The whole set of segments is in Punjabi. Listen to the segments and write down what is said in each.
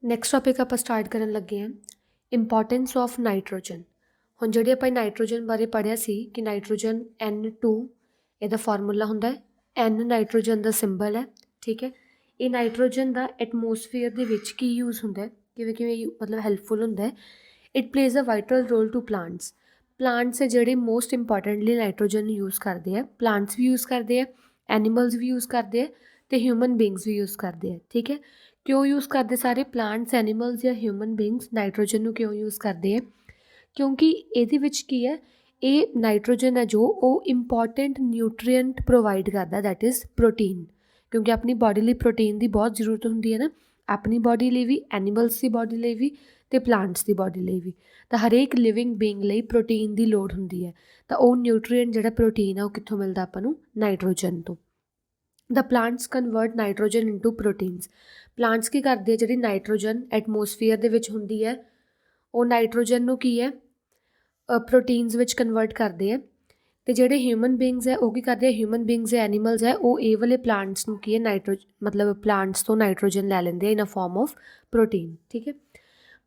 ਨੈਕਸਟ ਟੋਪਿਕ ਆਪਾਂ ਸਟਾਰਟ ਕਰਨ ਲੱਗੇ ਹਾਂ ਇੰਪੋਰਟੈਂਸ ਆਫ ਨਾਈਟ੍ਰੋਜਨ। ਹੁਣ ਜਿਹੜੀ ਆਪਾਂ ਨਾਈਟ੍ਰੋਜਨ ਬਾਰੇ ਪੜ੍ਹਿਆ ਸੀ ਕਿ ਨਾਈਟ੍ਰੋਜਨ N2 ਇਹਦਾ ਫਾਰਮੂਲਾ ਹੁੰਦਾ ਹੈ, N ਨਾਈਟ੍ਰੋਜਨ ਦਾ ਸਿੰਬਲ ਹੈ। ਠੀਕ ਹੈ, ਇਹ ਨਾਈਟ੍ਰੋਜਨ ਦਾ ਐਟਮੋਸਫੀਅਰ ਦੇ ਵਿੱਚ ਕੀ ਯੂਜ਼ ਹੁੰਦਾ ਹੈ, ਕਿਵੇਂ ਕਿਵੇਂ ਮਤਲਬ ਹੈਲਪਫੁਲ ਹੁੰਦਾ ਹੈ। It plays a vital role to plants. Plants ਹੈ ਜਿਹੜੇ ਮੋਸਟ ਇੰਪੋਰਟੈਂਟਲੀ ਨਾਈਟ੍ਰੋਜਨ ਯੂਜ਼ ਕਰਦੇ ਆ। ਪਲਾਂਟਸ ਵੀ ਯੂਜ਼ ਕਰਦੇ ਆ, ਐਨੀਮਲਸ ਵੀ ਯੂਜ਼ ਕਰਦੇ ਆ ਅਤੇ ਹਿਊਮਨ ਬੀਂਗਸ ਵੀ ਯੂਜ਼ ਕਰਦੇ ਆ। ਠੀਕ ਹੈ, ਕਿਉਂ ਯੂਜ਼ ਕਰਦੇ ਸਾਰੇ ਪਲਾਂਟਸ, ਐਨੀਮਲਸ ਜਾਂ ਹਿਊਮਨ ਬੀਂਗਸ ਨਾਈਟ੍ਰੋਜਨ ਨੂੰ ਕਿਉਂ ਯੂਜ਼ ਕਰਦੇ ਆ? ਕਿਉਂਕਿ ਇਹਦੇ ਵਿੱਚ ਕੀ ਹੈ, ਇਹ ਨਾਈਟ੍ਰੋਜਨ ਹੈ ਜੋ ਉਹ ਇੰਪੋਰਟੈਂਟ ਨਿਊਟਰੀਐਂਟ ਪ੍ਰੋਵਾਈਡ ਕਰਦਾ, ਦੈਟ ਇਜ਼ ਪ੍ਰੋਟੀਨ। ਕਿਉਂਕਿ ਆਪਣੀ ਬਾਡੀ ਲਈ ਪ੍ਰੋਟੀਨ ਦੀ ਬਹੁਤ ਜ਼ਰੂਰਤ ਹੁੰਦੀ ਹੈ ਨਾ, ਆਪਣੀ ਬਾਡੀ ਲਈ ਵੀ, ਐਨੀਮਲਸ ਦੀ ਬਾਡੀ ਲਈ ਵੀ ਅਤੇ ਪਲਾਂਟਸ ਦੀ ਬਾਡੀ ਲਈ ਵੀ। ਤਾਂ ਹਰੇਕ ਲਿਵਿੰਗ ਬੀਂਗ ਲਈ ਪ੍ਰੋਟੀਨ ਦੀ ਲੋੜ ਹੁੰਦੀ ਹੈ। ਤਾਂ ਉਹ ਨਿਊਟਰੀਐਂਟ ਜਿਹੜਾ ਪ੍ਰੋਟੀਨ ਆ ਉਹ ਕਿੱਥੋਂ ਮਿਲਦਾ ਆਪਾਂ ਨੂੰ? ਨਾਈਟ੍ਰੋਜਨ ਤੋਂ। The plants convert nitrogen into proteins. Plants ਕੀ ਕਰਦੇ ਆ, ਜਿਹੜੀ ਨਾਈਟ੍ਰੋਜਨ ਐਟਮੋਸਫੀਅਰ ਦੇ ਵਿੱਚ ਹੁੰਦੀ ਹੈ ਉਹ ਨਾਈਟ੍ਰੋਜਨ ਨੂੰ ਕੀ ਹੈ, ਪ੍ਰੋਟੀਨਸ ਵਿੱਚ ਕਨਵਰਟ ਕਰਦੇ ਆ। ਅਤੇ ਜਿਹੜੇ ਹਿਊਮਨ ਬੀਂਗਸ ਹੈ ਉਹ ਕੀ ਕਰਦੇ ਆ, ਹਿਊਮਨ ਬੀਂਗਸ ਜਾਂ ਐਨੀਮਲਸ ਹੈ ਉਹ ਇਹ ਵਾਲੇ ਪਲਾਂਟਸ ਨੂੰ ਕੀ ਹੈ, ਮਤਲਬ ਪਲਾਂਟਸ ਤੋਂ ਨਾਈਟ੍ਰੋਜਨ ਲੈ ਲੈਂਦੇ ਆ in a form of protein. ਠੀਕ ਹੈ,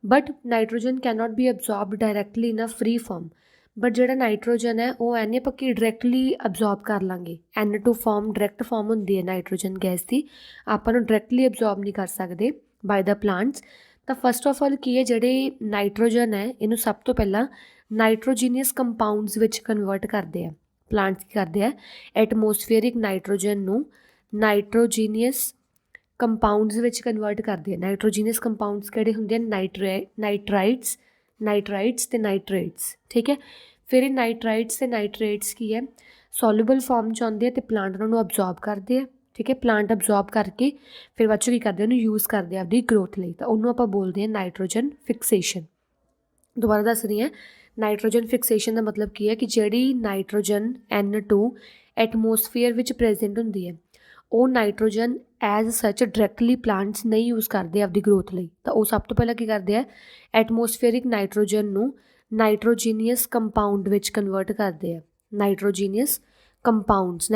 but nitrogen cannot be absorbed directly in a free form. But ਜਿਹੜਾ ਨਾਈਟ੍ਰੋਜਨ ਹੈ ਉਹ ਐਨੇ ਪੱਕੀ ਡਾਇਰੈਕਟਲੀ ਅਬਜ਼ੋਰਬ ਕਰ ਲਾਂਗੇ। N2 ਫਾਰਮ ਡਾਇਰੈਕਟ ਫਾਰਮ ਹੁੰਦੀ ਹੈ ਨਾਈਟ੍ਰੋਜਨ ਗੈਸ ਦੀ, ਆਪਾਂ ਨੂੰ ਡਾਇਰੈਕਟਲੀ ਅਬਜ਼ੋਰਬ ਨਹੀਂ ਕਰ ਸਕਦੇ ਬਾਏ ਦਾ ਪਲਾਂਟਸ। ਤਾਂ ਫਸਟ ਆਫ ਆਲ ਕੀ ਹੈ, ਜਿਹੜੇ ਨਾਈਟ੍ਰੋਜਨ ਹੈ ਇਹਨੂੰ ਸਭ ਤੋਂ ਪਹਿਲਾਂ ਨਾਈਟ੍ਰੋਜੀਨੀਅਸ ਕੰਪਾਊਂਡਸ ਵਿੱਚ ਕਨਵਰਟ ਕਰਦੇ ਆ। ਪਲਾਂਟਸ ਕੀ ਕਰਦੇ ਆ, ਐਟਮੋਸਫੀਅਰਿਕ ਨਾਈਟ੍ਰੋਜਨ ਨੂੰ ਨਾਈਟ੍ਰੋਜੀਨੀਅਸ ਕੰਪਾਊਂਡਸ ਵਿੱਚ ਕਨਵਰਟ ਕਰਦੇ ਆ। ਨਾਈਟ੍ਰੋਜੀਨੀਅਸ ਕੰਪਾਊਂਡਸ ਕਿਹੜੇ ਹੁੰਦੇ ਹਨ? ਨਾਈਟਰਾਈਟਸ ਅਤੇ ਨਾਈਟ੍ਰੇਟਸ। ਠੀਕ ਹੈ, ਫਿਰ ਇਹ ਨਾਈਟਰਾਈਟਸ ਅਤੇ ਨਾਈਟ੍ਰੇਟਸ ਕੀ ਹੈ, ਸੋਲੂਬਲ ਫਾਰਮ 'ਚ ਆਉਂਦੇ ਆ ਅਤੇ ਪਲਾਂਟ ਉਹਨਾਂ ਨੂੰ ਅਬਜ਼ੋਰਬ ਕਰਦੇ ਆ। ਠੀਕ ਹੈ, ਪਲਾਂਟ ਅਬਜ਼ੋਰਬ ਕਰਕੇ ਫਿਰ ਬਾਅਦ 'ਚੋਂ ਕੀ ਕਰਦੇ, ਉਹਨੂੰ ਯੂਜ਼ ਕਰਦੇ ਆ ਆਪਣੀ ਗਰੋਥ ਲਈ। ਤਾਂ ਉਹਨੂੰ ਆਪਾਂ ਬੋਲਦੇ ਹਾਂ ਨਾਈਟ੍ਰੋਜਨ ਫਿਕਸੇਸ਼ਨ। ਦੁਬਾਰਾ ਦੱਸ ਰਹੀ ਹਾਂ, ਨਾਈਟ੍ਰੋਜਨ ਫਿਕਸੇਸ਼ਨ ਦਾ ਮਤਲਬ ਕੀ ਹੈ ਕਿ ਜਿਹੜੀ ਨਾਈਟ੍ਰੋਜਨ N2 ਐਟਮੋਸਫੀਅਰ ਵਿੱਚ ਪ੍ਰੈਜ਼ੈਂਟ ਹੁੰਦੀ ਹੈ ਉਹ ਨਾਈਟ੍ਰੋਜਨ ਐਜ਼ ਸੱਚ ਡਾਇਰੈਕਟਲੀ ਪਲਾਂਟਸ ਨਹੀਂ ਯੂਜ਼ ਕਰਦੇ ਆਪਦੀ ਗਰੋਥ ਲਈ। ਤਾਂ ਉਹ ਸਭ ਤੋਂ ਪਹਿਲਾਂ ਕੀ ਕਰਦੇ ਆ, ਐਟਮੋਸਫੀਅਰਿਕ ਨਾਈਟ੍ਰੋਜਨ ਨੂੰ ਨਾਈਟ੍ਰੋਜੀਨੀਅਸ ਕੰਪਾਊਂਡ ਵਿੱਚ ਕਨਵਰਟ ਕਰਦੇ ਆ। ਨਾਈਟ੍ਰੋਜੀਨੀਅਸ ਕੰਪਾਊਂਡਸ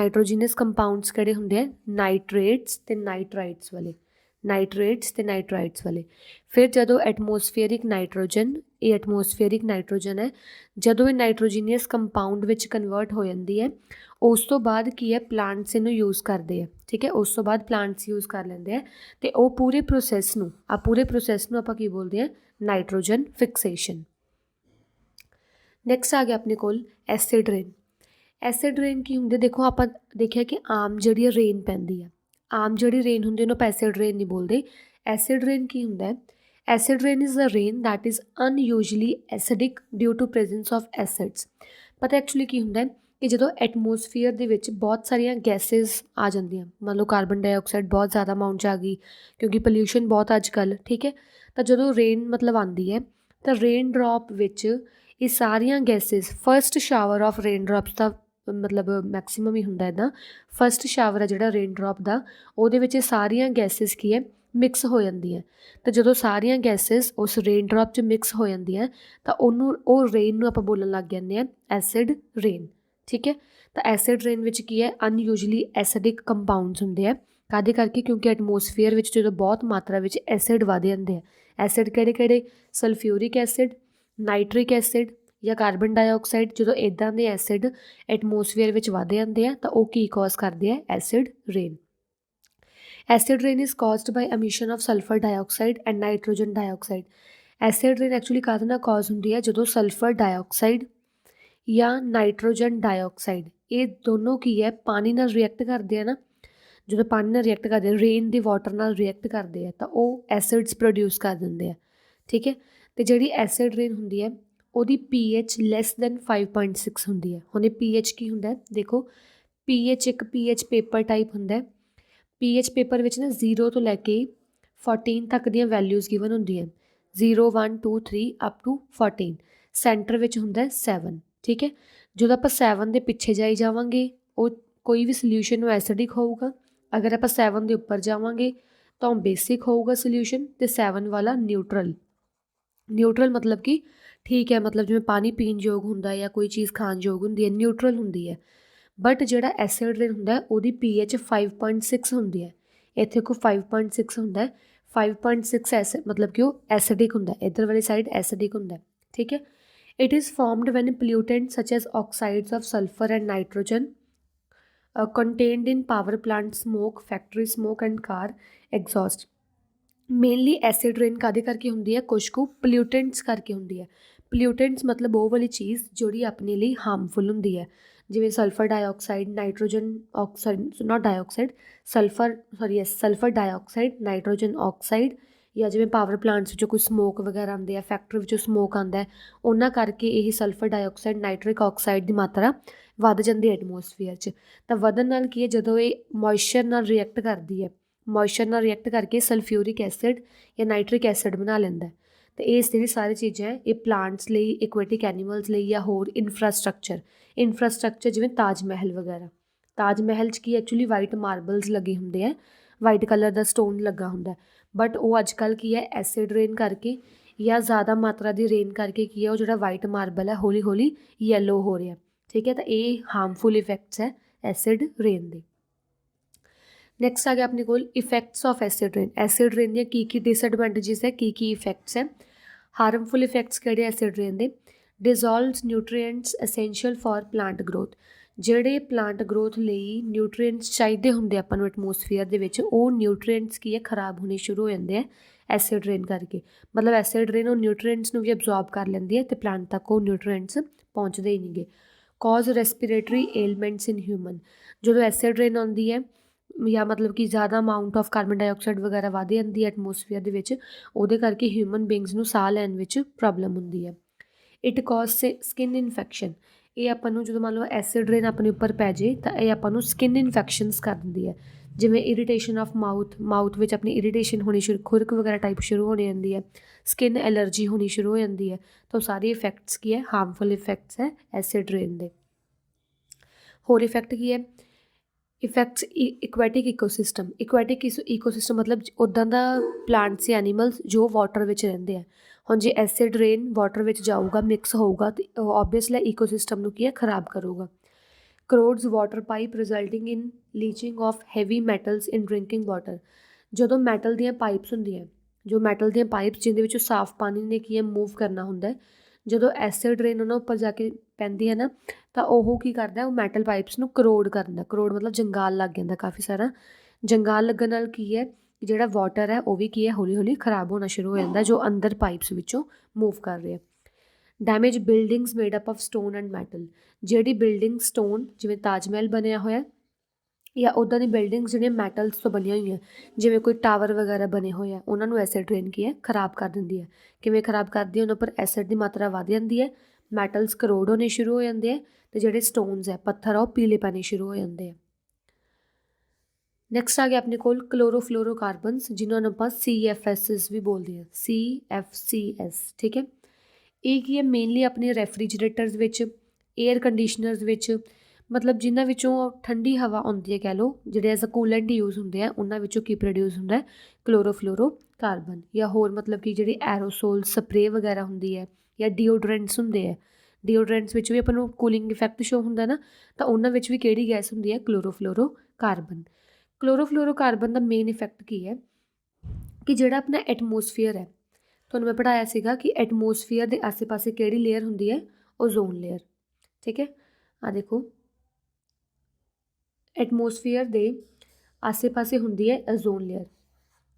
ਕਿਹੜੇ ਹੁੰਦੇ ਆ? ਨਾਈਟ੍ਰੇਟਸ ਅਤੇ ਨਾਈਟਰਾਈਟਸ ਵਾਲੇ। ਫਿਰ ਜਦੋਂ ਐਟਮੋਸਫੀਅਰਿਕ ਨਾਈਟ੍ਰੋਜਨ ਹੈ, ਜਦੋਂ ਇਹ ਨਾਈਟ੍ਰੋਜੀਨੀਅਸ ਕੰਪਾਊਂਡ ਵਿੱਚ ਕਨਵਰਟ ਹੋ ਜਾਂਦੀ ਹੈ ਉਸ ਤੋਂ ਬਾਅਦ ਕੀ ਹੈ, ਪਲਾਂਟਸ ਇਹਨੂੰ ਯੂਜ਼ ਕਰਦੇ ਆ। ਠੀਕ ਹੈ, ਉਸ ਤੋਂ ਬਾਅਦ ਪਲਾਂਟਸ ਯੂਜ਼ ਕਰ ਲੈਂਦੇ ਆ ਅਤੇ ਉਹ ਪੂਰੇ ਪ੍ਰੋਸੈਸ ਨੂੰ ਆਪਾਂ ਕੀ ਬੋਲਦੇ ਹਾਂ? Nitrogen fixation. ਨੈਕਸਟ ਆ ਗਿਆ ਆਪਣੇ ਕੋਲ ਐਸਿਡ ਰੇਨ। ਐਸਿਡ ਰੇਨ ਕੀ ਹੁੰਦੇ? ਦੇਖੋ ਆਪਾਂ ਦੇਖਿਆ ਕਿ ਆਮ ਜਿਹੜੀ ਰੇਨ ਪੈਂਦੀ ਆ, ਆਮ ਜਿਹੜੀ ਰੇਨ ਹੁੰਦੀ ਉਹਨੂੰ ਆਪਾਂ ਐਸਿਡ ਰੇਨ ਨਹੀਂ ਬੋਲਦੇ। ਐਸਿਡ ਰੇਨ ਕੀ ਹੁੰਦਾ ਹੈ? Acid rain is a rain that is unusually acidic due to presence of acids. ਪਤਾ ਐਕਚੁਅਲੀ ਕੀ ਹੁੰਦਾ ਕਿ ਜਦੋਂ ਐਟਮੋਸਫੀਅਰ ਦੇ ਵਿੱਚ ਬਹੁਤ ਸਾਰੀਆਂ ਗੈਸਿਸ ਆ ਜਾਂਦੀਆਂ, ਮੰਨ ਲਓ ਕਾਰਬਨ ਡਾਈਆਕਸਾਈਡ ਬਹੁਤ ਜ਼ਿਆਦਾ ਅਮਾਊਂਟ 'ਚ ਆ ਗਈ ਕਿਉਂਕਿ ਪੋਲਿਊਸ਼ਨ ਬਹੁਤ ਅੱਜ ਕੱਲ੍ਹ। ਠੀਕ ਹੈ, ਤਾਂ ਜਦੋਂ ਰੇਨ ਮਤਲਬ ਆਉਂਦੀ ਹੈ ਤਾਂ ਰੇਨ ਡਰੋਪ ਵਿੱਚ ਇਹ ਸਾਰੀਆਂ gases, first shower of rain drops ਦਾ ਮਤਲਬ ਮੈਕਸੀਮਮ ਹੀ ਹੁੰਦਾ ਇੱਦਾਂ, ਫਸਟ ਸ਼ਾਵਰ ਹੈ ਜਿਹੜਾ ਰੇਨ ਡਰੋਪ ਦਾ, ਉਹਦੇ ਵਿੱਚ ਇਹ ਸਾਰੀਆਂ ਗੈਸਿਸ ਕੀ ਹੈ, ਮਿਕਸ ਹੋ ਜਾਂਦੀਆਂ। ਤਾਂ ਜਦੋਂ ਸਾਰੀਆਂ ਗੈਸਿਸ ਉਸ ਰੇਨ ਡਰੋਪ 'ਚ ਮਿਕਸ ਹੋ ਜਾਂਦੀਆਂ ਤਾਂ ਉਹ ਰੇਨ ਨੂੰ ਆਪਾਂ ਬੋਲਣ ਲੱਗ ਜਾਂਦੇ ਹਾਂ ਐਸਿਡ ਰੇਨ। ਠੀਕ ਹੈ, ਤਾਂ ਐਸਿਡ ਰੇਨ ਵਿੱਚ ਕੀ ਹੈ, ਅਨਯੂਜਲੀ ਐਸਿਡਿਕ ਕੰਪਾਊਂਡਸ ਹੁੰਦੇ ਆ। ਕਾਹਦੇ ਕਰਕੇ? ਕਿਉਂਕਿ ਐਟਮੋਸਫੀਅਰ ਵਿੱਚ ਜਦੋਂ ਬਹੁਤ ਮਾਤਰਾ ਵਿੱਚ ਐਸਿਡ ਵੱਧ ਜਾਂਦੇ ਆ। ਐਸਿਡ ਕਿਹੜੇ? ਸਲਫਿਊਰਿਕ ਐਸਿਡ, ਨਾਈਟ੍ਰਿਕ ਐਸਿਡ ਜਾਂ ਕਾਰਬਨ ਡਾਈਆਕਸਾਈਡ। ਜਦੋਂ ਇੱਦਾਂ ਦੇ ਐਸਿਡ ਐਟਮੋਸਫੀਅਰ ਵਿੱਚ ਵੱਧ ਜਾਂਦੇ ਆ ਤਾਂ ਉਹ ਕੀ ਕਾਜ਼ ਕਰਦੇ ਆ? Acid rain. Acid rain is caused by emission of sulphur dioxide and nitrogen dioxide. Acid rain actually ਕਾਹਦੇ ਨਾਲ ਕਾਜ਼ ਹੁੰਦੀ ਹੈ? ਜਦੋਂ ਸਲਫਰ ਡਾਈਆਕਸਾਈਡ ਜਾਂ ਨਾਈਟ੍ਰੋਜਨ ਡਾਈਆਕਸਾਈਡ ਇਹ ਦੋਨੋਂ ਕੀ ਹੈ, ਪਾਣੀ ਨਾਲ ਰਿਐਕਟ ਕਰਦੇ ਆ ਨਾ। ਜਦੋਂ ਪਾਣੀ ਨਾਲ ਰਿਐਕਟ ਕਰਦੇ ਆ, ਰੇਨ ਦੇ ਵਾਟਰ ਨਾਲ ਰਿਐਕਟ ਕਰਦੇ ਆ ਤਾਂ ਉਹ ਐਸਿਡਸ ਪ੍ਰੋਡਿਊਸ ਕਰ ਦਿੰਦੇ ਆ। ਠੀਕ ਹੈ, ਅਤੇ ਜਿਹੜੀ ਐਸਿਡ ਰੇਨ ਹੁੰਦੀ ਹੈ ਉਹਦੀ pH ਲੈਸ ਦੈਨ 5.6 ਹੁੰਦੀ ਹੈ। ਹੁਣ ਇਹ pH ਕੀ ਹੁੰਦਾ? ਦੇਖੋ pH ਇੱਕ pH ਪੇਪਰ ਟਾਈਪ ਹੁੰਦਾ। pH ਪੇਪਰ ਵਿੱਚ ਨਾ 0 ਤੋਂ ਲੈ ਕੇ 14 ਤੱਕ ਦੀਆਂ ਵੈਲਿਊਜ਼ ਗਿਵਨ ਹੁੰਦੀਆਂ, 0 1 2 3 ਅਪ ਟੂ 14। ਸੈਂਟਰ ਵਿੱਚ ਹੁੰਦਾ 7। ਠੀਕ ਹੈ, ਜਦੋਂ ਆਪਾਂ 7 ਦੇ ਪਿੱਛੇ ਜਾਈ ਜਾਵਾਂਗੇ ਉਹ ਕੋਈ ਵੀ ਸੋਲਿਊਸ਼ਨ ਨੂੰ ਐਸਿਡਿਕ ਹੋਊਗਾ। ਅਗਰ ਆਪਾਂ 7 ਦੇ ਉੱਪਰ ਜਾਵਾਂਗੇ ਤਾਂ ਉਹ ਬੇਸਿਕ ਹੋਊਗਾ ਸੋਲਿਊਸ਼ਨ, ਅਤੇ 7 ਵਾਲਾ ਨਿਊਟਰਲ ਮਤਲਬ ਕਿ ਠੀਕ ਹੈ, ਮਤਲਬ ਜਿਵੇਂ ਪਾਣੀ ਪੀਣ ਯੋਗ ਹੁੰਦਾ ਜਾਂ ਕੋਈ ਚੀਜ਼ ਖਾਣ ਯੋਗ ਹੁੰਦੀ ਹੈ, ਨਿਊਟਰਲ ਹੁੰਦੀ ਹੈ। ਬਟ ਜਿਹੜਾ ਐਸਿਡ ਰੇਨ ਹੁੰਦਾ ਉਹਦੀ pH 5.6 ਹੁੰਦੀ ਹੈ। ਇੱਥੇ ਕੋ 5.6 ਹੁੰਦਾ। 5.6 मतलब कि ਉਹ ਐਸਿਡਿਕ ਹੁੰਦਾ, ਇੱਧਰ ਵਾਲੀ ਸਾਈਡ ਐਸਿਡਿਕ ਹੁੰਦਾ, ਠੀਕ ਹੈ। It is formed when pollutant such as oxides of sulphur and nitrogen contained in power plant smoke, factory smoke and car exhaust। Mainly acid rain ਕਾਹਦੇ ਕਰਕੇ ਹੁੰਦੀ ਹੈ, ਕੁਛ ਕੁ ਪੋਲਿਊਟੈਂਟਸ ਕਰਕੇ ਹੁੰਦੀ ਹੈ। ਪੋਲਿਊਟੈਂਟਸ ਮਤਲਬ ਉਹ ਵਾਲੀ ਚੀਜ਼ ਜਿਹੜੀ ਆਪਣੇ ਲਈ ਹਾਰਮਫੁਲ ਹੁੰਦੀ ਹੈ, ਜਿਵੇਂ sulphur dioxide, nitrogen oxide, note dioxide, sulphur dioxide, nitrogen oxide, ਜਾਂ ਜਿਵੇਂ ਪਾਵਰ ਪਲਾਂਟਸ ਵਿੱਚੋਂ ਕੋਈ ਸਮੋਕ ਵਗੈਰਾ ਆਉਂਦੇ ਆ, ਫੈਕਟਰੀ ਵਿੱਚੋਂ ਸਮੋਕ ਆਉਂਦਾ, ਉਹਨਾਂ ਕਰਕੇ ਇਹ ਸਲਫਰ ਡਾਈਆਕਸਾਈਡ, ਨਾਈਟ੍ਰਿਕ ਆਕਸਾਈਡ ਦੀ ਮਾਤਰਾ ਵੱਧ ਜਾਂਦੀ ਹੈ ਐਟਮੋਸਫੀਅਰ 'ਚ। ਤਾਂ ਵਧਣ ਨਾਲ ਕੀ ਹੈ, ਜਦੋਂ ਇਹ ਮੋਇਸਚਰ ਨਾਲ ਰਿਐਕਟ ਕਰਦੀ ਹੈ, ਮੋਇਸਚਰ ਨਾਲ ਰਿਐਕਟ ਕਰਕੇ ਸਲਫਿਊਰਿਕ ਐਸਿਡ ਜਾਂ ਨਾਈਟ੍ਰਿਕ ਐਸਿਡ ਬਣਾ ਲੈਂਦਾ। ਅਤੇ ਇਹ ਜਿਹੜੀ ਸਾਰੀ ਚੀਜ਼ਾਂ ਹੈ ਇਹ ਪਲਾਂਟਸ ਲਈ, ਇਕੁਐਟਿਕ ਐਨੀਮਲਸ ਲਈ ਜਾਂ ਹੋਰ ਇਨਫਰਾਸਟਰਕਚਰ ਜਿਵੇਂ ਤਾਜ ਮਹਿਲ ਵਗੈਰਾ। ਤਾਜ ਮਹਿਲ 'ਚ ਕੀ ਐਕਚੁਅਲੀ ਵਾਈਟ ਮਾਰਬਲਸ ਲੱਗੇ ਹੁੰਦੇ ਆ, ਵਾਈਟ ਕਲਰ ਦਾ ਸਟੋਨ ਲੱਗਾ ਹੁੰਦਾ, ਬਟ ਉਹ ਅੱਜ ਕੱਲ੍ਹ ਕੀ ਹੈ ਐਸਿਡ ਰੇਨ ਕਰਕੇ ਜਾਂ ਜ਼ਿਆਦਾ ਮਾਤਰਾ ਦੀ ਰੇਨ ਕਰਕੇ ਕੀ ਹੈ ਉਹ ਜਿਹੜਾ ਵਾਈਟ ਮਾਰਬਲ ਹੈ ਹੌਲੀ ਹੌਲੀ ਯੈਲੋ ਹੋ ਰਿਹਾ, ਠੀਕ ਹੈ। ਤਾਂ ਇਹ ਹਾਰਮਫੁਲ ਇਫੈਕਟਸ ਹੈ ਐਸਿਡ ਰੇਨ ਦੇ। ਨੈਕਸਟ ਆ ਗਿਆ ਆਪਣੇ ਕੋਲ effects of acid rain. Acid rain ਦੀਆਂ ਕੀ ਡਿਸਐਡਵਾਂਟੇਜਿਸ ਹੈ, ਕੀ ਇਫੈਕਟਸ ਹੈ। ਹਾਰਮਫੁਲ ਇਫੈਕਟਸ ਕਿਹੜੇ ਐਸਿਡ ਰੇਨ ਦੇ, dissolves nutrients essential for plant growth. ਜਿਹੜੇ ਪਲਾਂਟ ਗਰੋਥ ਲਈ ਨਿਊਟਰੀਐਂਟਸ ਚਾਹੀਦੇ ਹੁੰਦੇ ਆਪਾਂ ਨੂੰ ਐਟਮੋਸਫੀਅਰ ਦੇ ਵਿੱਚ, ਉਹ ਨਿਊਟਰੀਐਂਟਸ ਕੀ ਹੈ ਖਰਾਬ ਹੋਣੇ ਸ਼ੁਰੂ ਹੋ ਜਾਂਦੇ ਆ ਐਸਿਡ ਰੇਨ ਕਰਕੇ। ਮਤਲਬ ਐਸਿਡ ਰੇਨ ਉਹ ਨਿਊਟਰੀਐਂਟਸ ਨੂੰ ਵੀ ਅਬਜ਼ੋਰਬ ਕਰ ਲੈਂਦੀ ਹੈ ਅਤੇ ਪਲਾਂਟ ਤੱਕ ਉਹ ਨਿਊਟਰੀਐਂਟਸ ਪਹੁੰਚਦੇ ਹੀ ਨਹੀਂਗੇ। ਕੌਜ਼ ਰੈਸਪੀਰੇਟਰੀ ਏਲਮੈਂਟਸ ਇਨ ਹਿਊਮਨ। ਜਦੋਂ ਐਸਿਡ ਰੇਨ ਆਉਂਦੀ ਹੈ ਜਾਂ ਮਤਲਬ ਕਿ ਜ਼ਿਆਦਾ ਅਮਾਊਂਟ ਆਫ ਕਾਰਬਨ ਡਾਈਆਕਸਾਈਡ ਵਗੈਰਾ ਵੱਧ ਜਾਂਦੀ ਹੈ ਐਟਮੋਸਫੀਅਰ ਦੇ ਵਿੱਚ, ਉਹਦੇ ਕਰਕੇ ਹਿਊਮਨ ਬੀਇੰਗਸ ਨੂੰ ਸਾਹ ਲੈਣ ਵਿੱਚ ਪ੍ਰੋਬਲਮ ਹੁੰਦੀ ਹੈ। It cause skin infection. ਇਹ ਆਪਾਂ ਨੂੰ ਜਦੋਂ ਮੰਨ ਲਓ ਐਸਿਡ ਰੇਨ ਆਪਣੇ ਉੱਪਰ ਪੈ ਜੇ ਤਾਂ ਇਹ ਆਪਾਂ ਨੂੰ ਸਕਿਨ ਇਨਫੈਕਸ਼ਨਸ ਕਰ ਦਿੰਦੀ ਹੈ, ਜਿਵੇਂ ਇਰੀਟੇਸ਼ਨ ਆਫ ਮਾਊਥ ਵਿੱਚ ਆਪਣੀ ਇਰੀਟੇਸ਼ਨ ਹੋਣੀ ਖੁਰਕ ਵਗੈਰਾ ਟਾਈਪ ਸ਼ੁਰੂ ਹੋਣੀ ਜਾਂਦੀ ਹੈ, ਸਕਿਨ ਐਲਰਜੀ ਹੋਣੀ ਸ਼ੁਰੂ ਹੋ ਜਾਂਦੀ ਹੈ। ਤਾਂ ਉਹ ਸਾਰੇ ਇਫੈਕਟਸ ਕੀ ਹੈ, ਹਾਰਮਫੁਲ ਇਫੈਕਟਸ ਹੈ ਐਸਿਡ ਰੇਨ ਦੇ। ਹੋਰ ਇਫੈਕਟ ਕੀ ਹੈ, ਇਫੈਕਟਸ ਇਕੁਐਟਿਕ ਈਕੋਸਿਸਟਮ। ਇਕੁਐਟਿਕ ਈਕੋਸਿਸਟਮ ਮਤਲਬ ਉੱਦਾਂ ਦਾ ਪਲਾਂਟਸ ਜਾਂ ਐਨੀਮਲਸ ਜੋ ਵਾਟਰ ਵਿੱਚ ਰਹਿੰਦੇ ਆ। ਹੁਣ ਜੇ ਐਸਿਡ ਰੇਨ ਵਾਟਰ ਵਿੱਚ ਜਾਊਗਾ, ਮਿਕਸ ਹੋਊਗਾ, ਅਤੇ ਓਬਵੀਅਸਲੀ ਈਕੋਸਿਸਟਮ ਨੂੰ ਕੀ ਹੈ ਖਰਾਬ ਕਰੂਗਾ। Corrodes water pipe resulting in leaching of heavy metals in drinking water. ਜਦੋਂ ਮੈਟਲ ਦੀਆਂ ਪਾਈਪਸ ਹੁੰਦੀਆਂ, ਜੋ ਮੈਟਲ ਦੀਆਂ ਪਾਈਪਸ ਜਿਹਦੇ ਵਿੱਚੋਂ ਸਾਫ਼ ਪਾਣੀ ਨੇ ਕੀ ਹੈ ਮੂਵ ਕਰਨਾ ਹੁੰਦਾ, ਜਦੋਂ ਐਸਿਡ ਰੇਨ ਉਹਨਾਂ ਉੱਪਰ ਜਾ ਕੇ ਪੈਂਦੀ ਹੈ ਨਾ, ਤਾਂ ਉਹ ਕੀ ਕਰਦਾ, ਉਹ ਮੈਟਲ ਪਾਈਪਸ ਨੂੰ ਕਰੋਡ ਕਰਦਾ। ਕਰੋਡ ਮਤਲਬ ਜੰਗਾਲ ਲੱਗ ਜਾਂਦਾ ਕਾਫੀ ਸਾਰਾ। ਜੰਗਾਲ ਲੱਗਣ ਨਾਲ ਕੀ ਹੈ, ਜਿਹੜਾ ਵਾਟਰ ਹੈ ਉਹ ਵੀ ਕੀ ਹੈ ਹੌਲੀ ਹੌਲੀ ਖਰਾਬ ਹੋਣਾ ਸ਼ੁਰੂ ਹੋ ਜਾਂਦਾ, ਜੋ ਅੰਦਰ ਪਾਈਪਸ ਵਿੱਚੋਂ ਮੂਵ ਕਰ ਰਿਹਾ। Damage buildings made up of stone and metal. ਜਿਹੜੀ ਬਿਲਡਿੰਗ ਸਟੋਨ, ਜਿਵੇਂ ਤਾਜ ਮਹਿਲ ਬਣਿਆ ਹੋਇਆ, ਜਾਂ ਉੱਦਾਂ ਦੀ ਬਿਲਡਿੰਗਸ ਜਿਹੜੀਆਂ ਮੈਟਲਸ ਤੋਂ ਬਣੀਆਂ ਹੋਈਆਂ, ਜਿਵੇਂ ਕੋਈ ਟਾਵਰ ਵਗੈਰਾ ਬਣੇ ਹੋਏ ਆ, ਉਹਨਾਂ ਨੂੰ ਐਸਿਡ ਰੇਨ ਕੀ ਹੈ ਖਰਾਬ ਕਰ ਦਿੰਦੀ ਹੈ। ਕਿਵੇਂ ਖਰਾਬ ਕਰਦੀ ਹੈ, ਉਹਨਾਂ ਉੱਪਰ ਐਸਿਡ ਦੀ ਮਾਤਰਾ ਵੱਧ ਜਾਂਦੀ ਹੈ, ਮੈਟਲਸ ਕਰੋਡ ਹੋਣੇ ਸ਼ੁਰੂ ਹੋ ਜਾਂਦੇ ਆ, ਅਤੇ ਜਿਹੜੇ ਸਟੋਨਸ ਹੈ ਪੱਥਰ ਆ ਉਹ ਪੀਲੇ ਪੈਣੇ ਸ਼ੁਰੂ ਹੋ ਜਾਂਦੇ ਆ। ਨੈਕਸਟ ਆ ਗਿਆ ਆਪਣੇ ਕੋਲ ਕਲੋਰੋਫਲੋਰੋ ਕਾਰਬਨਸ, ਜਿਹਨਾਂ ਨੂੰ ਆਪਾਂ CFS ਵੀ ਬੋਲਦੇ ਹਾਂ, CFCS, ਠੀਕ ਹੈ। ਇਹ ਕੀ ਹੈ, ਮੇਨਲੀ ਆਪਣੇ ਰੈਫਰੀਜਰੇਟਰਸ ਵਿੱਚ, ਏਅਰ ਕੰਡੀਸ਼ਨਰਸ ਵਿੱਚ, ਮਤਲਬ ਜਿਨ੍ਹਾਂ ਵਿੱਚੋਂ ਠੰਡੀ ਹਵਾ ਆਉਂਦੀ ਹੈ ਕਹਿ ਲਓ, ਜਿਹੜੇ ਐਜ਼ ਅ ਕੂਲੈਂਟ ਯੂਜ਼ ਹੁੰਦੇ ਆ, ਉਹਨਾਂ ਵਿੱਚੋਂ ਕੀ ਪ੍ਰੋਡਿਊਸ ਹੁੰਦਾ ਕਲੋਰੋਫਲੋਰੋ ਕਾਰਬਨ। ਜਾਂ ਹੋਰ ਮਤਲਬ ਕਿ ਜਿਹੜੀ ਐਰੋਸੋਲ ਸਪਰੇਅ ਵਗੈਰਾ ਹੁੰਦੀ ਹੈ, ਜਾਂ ਡੀਓਡਰੈਂਟਸ ਹੁੰਦੇ ਆ, ਡੀਓਡਰੈਂਟਸ ਵਿੱਚ ਵੀ ਆਪਾਂ ਨੂੰ ਕੂਲਿੰਗ ਇਫੈਕਟ ਸ਼ੋ ਹੁੰਦਾ ਨਾ, ਤਾਂ ਉਹਨਾਂ ਵਿੱਚ ਵੀ ਕਿਹੜੀ ਗੈਸ ਹੁੰਦੀ ਹੈ ਕਲੋਰੋਫਲੋਰੋ ਕਾਰਬਨ। ਕਲੋਰੋਫਲੋਰੋ ਕਾਰਬਨ ਦਾ ਮੇਨ ਇਫੈਕਟ ਕੀ ਹੈ ਕਿ ਜਿਹੜਾ ਆਪਣਾ ਐਟਮੋਸਫੀਅਰ ਹੈ, ਤੁਹਾਨੂੰ ਮੈਂ ਪੜ੍ਹਾਇਆ ਸੀਗਾ ਕਿ ਐਟਮੋਸਫੀਅਰ ਦੇ ਆਸੇ ਪਾਸੇ ਕਿਹੜੀ ਲੇਅਰ ਹੁੰਦੀ ਹੈ, ਓਜ਼ੋਨ ਲੇਅਰ, ਠੀਕ ਹੈ। ਆ ਦੇਖੋ, ਐਟਮੋਸਫੀਅਰ ਦੇ ਆਸੇ ਪਾਸੇ ਹੁੰਦੀ ਹੈ ਓਜ਼ੋਨ ਲੇਅਰ,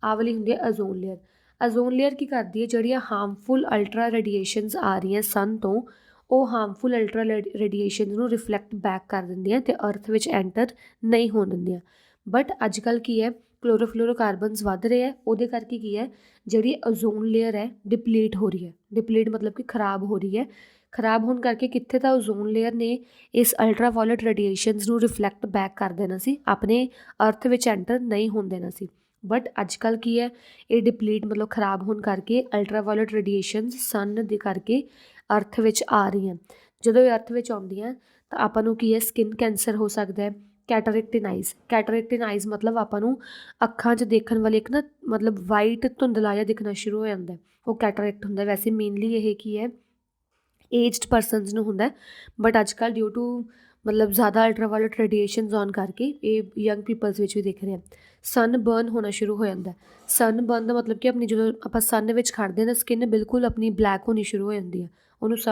ਆਹ ਵਾਲੀ ਹੁੰਦੀ ਹੈ ਓਜ਼ੋਨ ਲੇਅਰ। ਓਜ਼ੋਨ ਲੇਅਰ ਕੀ ਕਰਦੀ ਹੈ, ਜਿਹੜੀਆਂ ਹਾਰਮਫੁਲ ਅਲਟਰਾ ਰੇਡੀਏਸ਼ਨਸ ਆ ਰਹੀਆਂ ਸਨ ਤੋਂ, ਉਹ ਹਾਰਮਫੁਲ ਅਲਟਰਾ ਰੇਡੀਏਸ਼ਨ ਨੂੰ ਰਿਫਲੈਕਟ ਬੈਕ ਕਰ ਦਿੰਦੀਆਂ ਅਤੇ ਅਰਥ ਵਿੱਚ ਐਂਟਰ ਨਹੀਂ ਹੋਣ ਦਿੰਦੀਆਂ। ਬਟ ਅੱਜ ਕੱਲ੍ਹ ਕੀ ਹੈ, ਕਲੋਰੋਫਲੋਰੋ ਕਾਰਬਨਸ ਵੱਧ ਰਹੇ ਹੈ, ਉਹਦੇ ਕਰਕੇ ਕੀ ਹੈ, ਜਿਹੜੀ ਓਜ਼ੋਨ ਲੇਅਰ ਹੈ ਡਿਪਲੀਟ ਹੋ ਰਹੀ ਹੈ। ਡਿਪਲੀਟ ਮਤਲਬ ਕਿ ਖਰਾਬ ਹੋ ਰਹੀ ਹੈ। ਖਰਾਬ ਹੋਣ ਕਰਕੇ ਕਿੱਥੇ ਤਾਂ ਓਜ਼ੋਨ ਲੇਅਰ ਨੇ ਇਸ ਅਲਟਰਾਵਾਇਲਟ ਰੇਡੀਏਸ਼ਨਸ ਨੂੰ ਰਿਫਲੈਕਟ ਬੈਕ ਕਰ ਦੇਣਾ ਸੀ, ਆਪਣੇ ਅਰਥ ਵਿੱਚ ਐਂਟਰ ਨਹੀਂ ਹੋਣ ਦੇਣਾ ਸੀ। ਬਟ ਅੱਜ ਕੱਲ੍ਹ ਕੀ ਹੈ, ਇਹ ਡਿਪਲੀਟ ਮਤਲਬ ਖਰਾਬ ਹੋਣ ਕਰਕੇ ਅਲਟਰਾਵਾਇਲਟ ਰੇਡੀਏਸ਼ਨਸ ਸਨ ਦੇ ਕਰਕੇ ਅਰਥ ਵਿੱਚ ਆ ਰਹੀਆਂ। ਜਦੋਂ ਇਹ ਅਰਥ ਵਿੱਚ ਆਉਂਦੀਆਂ ਤਾਂ ਆਪਾਂ ਨੂੰ ਕੀ ਹੈ, ਸਕਿਨ ਕੈਂਸਰ ਹੋ ਸਕਦਾ ਹੈ। ਕੈਟਰੈਕਟ ਇਨ ਆਈਜ਼, ਕੈਟਰੈਕਟ ਇਨ ਆਈਜ਼ ਮਤਲਬ ਆਪਾਂ ਨੂੰ ਅੱਖਾਂ 'ਚ ਦੇਖਣ ਵਾਲੇ ਇੱਕ ਨਾ ਮਤਲਬ ਵਾਈਟ ਧੁੰਦਲਾ ਜਿਹਾ ਦਿਖਣਾ ਸ਼ੁਰੂ ਹੋ ਜਾਂਦਾ, ਉਹ ਕੈਟਰੈਕਟ ਹੁੰਦਾ। ਵੈਸੇ ਮੇਨਲੀ ਇਹ ਕੀ ਹੈ, ਏਜਡ ਪਰਸਨਸ ਨੂੰ ਹੁੰਦਾ, ਬਟ ਅੱਜ ਕੱਲ੍ਹ ਡਿਊ ਟੂ ਮਤਲਬ ਜ਼ਿਆਦਾ ਅਲਟਰਾਵਾਇਲਟ ਰੇਡੀਏਸ਼ਨਸ ਆਨ ਕਰਕੇ ਇਹ ਯੰਗ ਪੀਪਲਸ ਵਿੱਚ ਵੀ ਦਿਖ ਰਿਹਾ। सन बर्न होना शुरू हो जाता है। सन बर्न का मतलब कि अपनी जो आप सन में खड़ते हैं तो स्किन बिल्कुल अपनी ब्लैक होनी शुरू हो जाती है, उन्होंने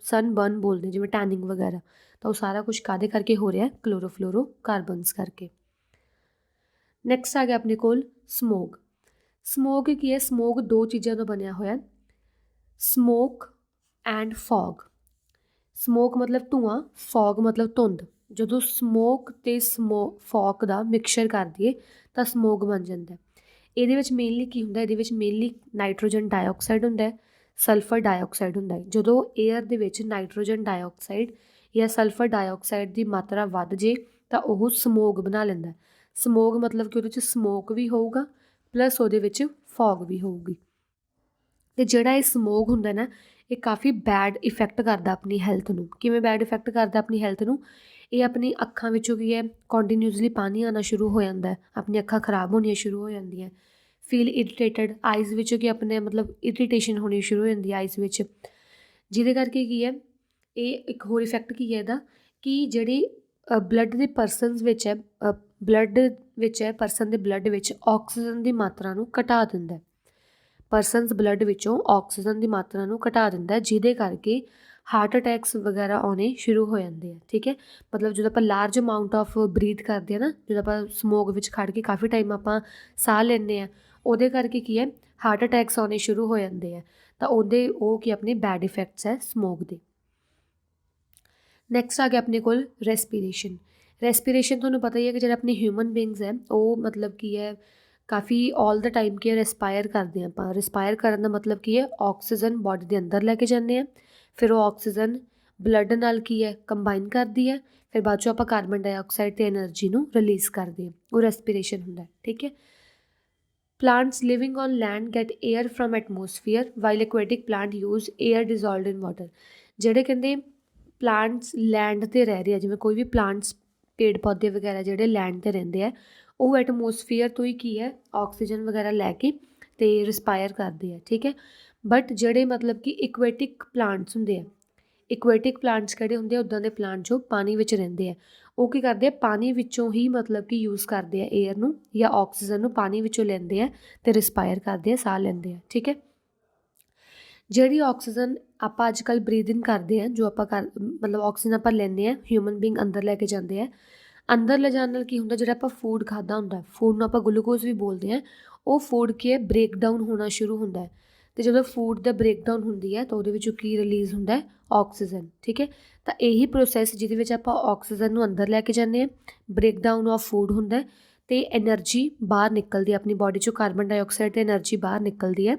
सन बर्न बोलते हैं, जिवें टैनिंग वगैरह। तो वो सारा कुछ काहदे करके हो रहा है, क्लोरोफ्लोरोकार्बनस करके। नैक्सट आ गया अपने कोल ਸਮੋਗ। ਸਮੋਗ ਕੀ ਹੈ? ਸਮੋਗ ਦੋ ਚੀਜ਼ਾਂ ਤੋਂ ਬਣਿਆ ਹੋਇਆ, ਸਮੋਕ ਐਂਡ ਫੌਗ। ਸਮੋਕ ਮਤਲਬ ਧੂੰਆਂ, ਫੌਗ ਮਤਲਬ ਧੁੰਦ। ਜਦੋਂ ਸਮੋਕ ਅਤੇ ਫੌਗ ਦਾ ਮਿਕਸਚਰ ਕਰ ਦਈਏ ਤਾਂ ਸਮੋਗ ਬਣ ਜਾਂਦਾ। ਇਹਦੇ ਵਿੱਚ ਮੇਨਲੀ ਕੀ ਹੁੰਦਾ? ਇਹਦੇ ਵਿੱਚ ਮੇਨਲੀ ਨਾਈਟ੍ਰੋਜਨ ਡਾਈਆਕਸਾਈਡ ਹੁੰਦਾ ਹੈ, ਸਲਫਰ ਡਾਈਆਕਸਾਈਡ ਹੁੰਦਾ ਹੈ। ਜਦੋਂ ਏਅਰ ਦੇ ਵਿੱਚ ਨਾਈਟ੍ਰੋਜਨ ਡਾਈਆਕਸਾਈਡ ਜਾਂ ਸਲਫਰ ਡਾਈਆਕਸਾਈਡ ਦੀ ਮਾਤਰਾ ਵੱਧ ਜੇ ਤਾਂ ਉਹ ਸਮੋਗ ਬਣਾ ਲੈਂਦਾ। ਸਮੋਗ ਮਤਲਬ ਕਿ ਉਹਦੇ 'ਚ ਸਮੋਕ ਵੀ ਹੋਊਗਾ ਪਲੱਸ ਉਹਦੇ ਵਿੱਚ ਫੌਗ ਵੀ ਹੋਊਗੀ। ਅਤੇ ਜਿਹੜਾ ਇਹ ਸਮੋਗ ਹੁੰਦਾ ਨਾ, ਇਹ ਕਾਫੀ ਬੈਡ ਇਫੈਕਟ ਕਰਦਾ ਆਪਣੀ ਹੈਲਥ ਨੂੰ। ਕਿਵੇਂ ਬੈਡ ਇਫੈਕਟ ਕਰਦਾ ਆਪਣੀ ਹੈਲਥ ਨੂੰ? ਇਹ ਆਪਣੀ ਅੱਖਾਂ ਵਿੱਚੋਂ ਕੀ ਹੈ, ਕੰਟੀਨਿਊਸਲੀ ਪਾਣੀ ਆਉਣਾ ਸ਼ੁਰੂ ਹੋ ਜਾਂਦਾ, ਆਪਣੀਆਂ ਅੱਖਾਂ ਖਰਾਬ ਹੋਣੀਆਂ ਸ਼ੁਰੂ ਹੋ ਜਾਂਦੀਆਂ। ਫੀਲ ਇਰੀਟੇਟਡ, ਆਈਜ਼ ਵਿੱਚੋਂ ਕਿ ਆਪਣੇ ਮਤਲਬ ਇਰੀਟੇਸ਼ਨ ਹੋਣੀ ਸ਼ੁਰੂ ਹੋ ਜਾਂਦੀ ਆਈਜ਼ ਵਿੱਚ। ਜਿਹਦੇ ਕਰਕੇ ਕੀ ਹੈ, ਇਹ ਇੱਕ ਹੋਰ ਇਫੈਕਟ ਕੀ ਹੈ ਇਹਦਾ, ਕਿ ਜਿਹੜੀ ਬਲੱਡ ਦੇ ਪਰਸਨਸ ਵਿੱਚ ਹੈ, ਪਰਸਨ ਦੇ ਬਲੱਡ ਵਿੱਚ ਆਕਸੀਜਨ ਦੀ ਮਾਤਰਾ ਨੂੰ ਘਟਾ ਦਿੰਦਾ। ਪਰਸਨਸ ਬਲੱਡ ਵਿੱਚੋਂ ਆਕਸੀਜਨ ਦੀ ਮਾਤਰਾ ਨੂੰ ਘਟਾ ਦਿੰਦਾ, ਜਿਹਦੇ ਕਰਕੇ ਹਾਰਟ ਅਟੈਕਸ ਵਗੈਰਾ ਆਉਣੇ ਸ਼ੁਰੂ ਹੋ ਜਾਂਦੇ ਆ। ਠੀਕ ਹੈ, ਮਤਲਬ ਜਦੋਂ ਆਪਾਂ ਲਾਰਜ ਅਮਾਊਂਟ ਆਫ ਬਰੀਥ ਕਰਦੇ ਹਾਂ ਨਾ, ਜਦੋਂ ਆਪਾਂ ਸਮੋਗ ਵਿੱਚ ਖੜ੍ਹ ਕੇ ਕਾਫੀ ਟਾਈਮ ਆਪਾਂ ਸਾਹ ਲੈਂਦੇ ਹਾਂ, ਉਹਦੇ ਕਰਕੇ ਕੀ ਹੈ, ਹਾਰਟ ਅਟੈਕਸ ਆਉਣੇ ਸ਼ੁਰੂ ਹੋ ਜਾਂਦੇ ਆ। ਤਾਂ ਉਹ ਕੀ ਆਪਣੇ ਬੈਡ ਇਫੈਕਟਸ ਹੈ ਸਮੋਗ ਦੇ। ਨੈਕਸਟ ਆ ਗਿਆ ਆਪਣੇ ਕੋਲ ਰੈਸਪੀਰੇਸ਼ਨ। ਰੈਸਪੀਰੇਸ਼ਨ ਤੁਹਾਨੂੰ ਪਤਾ ਹੀ ਹੈ ਕਿ ਜਿਹੜੇ ਆਪਣੇ ਹਿਊਮਨ ਬੀਇੰਗਸ ਹੈ ਉਹ ਮਤਲਬ ਕੀ ਹੈ, ਕਾਫੀ ਆਲ ਦਾ ਟਾਈਮ ਕੀ ਹੈ, ਰਿਸਪਾਇਰ ਕਰਦੇ ਹਾਂ ਆਪਾਂ। ਰਿਸਪਾਇਰ ਕਰਨ ਦਾ ਮਤਲਬ ਕੀ ਹੈ, ਆਕਸੀਜਨ ਬਾਡੀ ਦੇ ਅੰਦਰ ਲੈ ਕੇ ਜਾਂਦੇ ਹਾਂ, ਫਿਰ ਉਹ ਆਕਸੀਜਨ ਬਲੱਡ ਨਾਲ ਕੀ ਹੈ ਕੰਬਾਈਨ ਕਰਦੀ ਹੈ, ਫਿਰ ਬਾਅਦ 'ਚੋਂ ਆਪਾਂ ਕਾਰਬਨ ਡਾਈਆਕਸਾਈਡ ਅਤੇ ਐਨਰਜੀ ਨੂੰ ਰਿਲੀਜ਼ ਕਰਦੇ ਹਾਂ, ਉਹ ਰੈਸਪੀਰੇਸ਼ਨ ਹੁੰਦਾ। ਠੀਕ ਹੈ। Plants living on land get air from atmosphere while aquatic plant use air dissolved in water. ਜਿਹੜੇ ਕਹਿੰਦੇ ਪਲਾਂਟਸ ਲੈਂਡ 'ਤੇ ਰਹਿ ਰਹੇ ਆ, ਜਿਵੇਂ ਕੋਈ ਵੀ ਪਲਾਂਟਸ ਪੇੜ ਪੌਦੇ ਵਗੈਰਾ ਜਿਹੜੇ ਲੈਂਡ 'ਤੇ ਰਹਿੰਦੇ ਆ, ਉਹ ਐਟਮੋਸਫੀਅਰ ਤੋਂ ਹੀ ਕੀ ਹੈ ਆਕਸੀਜਨ ਵਗੈਰਾ ਲੈ ਕੇ ਅਤੇ ਰਿਸਪਾਇਰ ਕਰਦੇ ਆ। ਠੀਕ ਹੈ। ਬਟ ਜਿਹੜੇ ਮਤਲਬ ਕਿ ਇਕੁਐਟਿਕ ਪਲਾਂਟਸ ਹੁੰਦੇ ਆ, ਇਕੁਐਟਿਕ ਪਲਾਂਟਸ ਕਿਹੜੇ ਹੁੰਦੇ ਆ? ਉੱਦਾਂ ਦੇ ਪਲਾਂਟ ਜੋ ਪਾਣੀ ਵਿੱਚ ਰਹਿੰਦੇ ਆ, ਉਹ ਕੀ ਕਰਦੇ ਆ, ਪਾਣੀ ਵਿੱਚੋਂ ਹੀ ਮਤਲਬ ਕਿ ਯੂਜ਼ ਕਰਦੇ ਆ ਏਅਰ ਨੂੰ ਜਾਂ ਆਕਸੀਜਨ ਨੂੰ, ਪਾਣੀ ਵਿੱਚੋਂ ਲੈਂਦੇ ਆ ਅਤੇ ਰਿਸਪਾਇਰ ਕਰਦੇ ਆ, ਸਾਹ ਲੈਂਦੇ ਆ। ਠੀਕ ਹੈ। ਜਿਹੜੀ ਆਕਸੀਜਨ ਆਪਾਂ ਅੱਜ ਕੱਲ੍ਹ ਬਰੀਥ ਇਨ ਕਰਦੇ ਹਾਂ, ਜੋ ਆਪਾਂ ਮਤਲਬ ਆਕਸੀਜਨ ਆਪਾਂ ਲੈਂਦੇ ਹਾਂ, ਹਿਊਮਨ ਬੀਇੰਗ ਅੰਦਰ ਲੈ ਕੇ ਜਾਂਦੇ ਆ। ਅੰਦਰ ਲਿਜਾਣ ਨਾਲ ਕੀ ਹੁੰਦਾ, ਜਿਹੜਾ ਆਪਾਂ ਫੂਡ ਖਾਧਾ ਹੁੰਦਾ, ਫੂਡ ਨੂੰ ਆਪਾਂ ਗਲੂਕੋਜ਼ ਵੀ ਬੋਲਦੇ ਹਾਂ, ਉਹ ਫੂਡ ਕੀ ਹੈ ਬ੍ਰੇਕ ਡਾਊਨ ਹੋਣਾ ਸ਼ੁਰੂ ਹੁੰਦਾ। ਅਤੇ ਜਦੋਂ ਫੂਡ ਦਾ ਬ੍ਰੇਕ ਡਾਊਨ ਹੁੰਦੀ ਹੈ ਤਾਂ ਉਹਦੇ ਵਿੱਚੋਂ ਕੀ ਰਿਲੀਜ਼ ਹੁੰਦਾ, ਆਕਸੀਜਨ। ਠੀਕ ਹੈ। ਤਾਂ ਇਹੀ ਪ੍ਰੋਸੈਸ ਜਿਹਦੇ ਵਿੱਚ ਆਪਾਂ ਆਕਸੀਜਨ ਨੂੰ ਅੰਦਰ ਲੈ ਕੇ ਜਾਂਦੇ ਹਾਂ, ਬ੍ਰੇਕ ਡਾਊਨ ਆਫ ਫੂਡ ਹੁੰਦਾ ਅਤੇ ਐਨਰਜੀ ਬਾਹਰ ਨਿਕਲਦੀ ਹੈ ਆਪਣੀ ਬਾਡੀ 'ਚੋਂ, ਕਾਰਬਨ ਡਾਈਆਕਸਾਈਡ ਅਤੇ ਐਨਰਜੀ ਬਾਹਰ ਨਿਕਲਦੀ ਹੈ,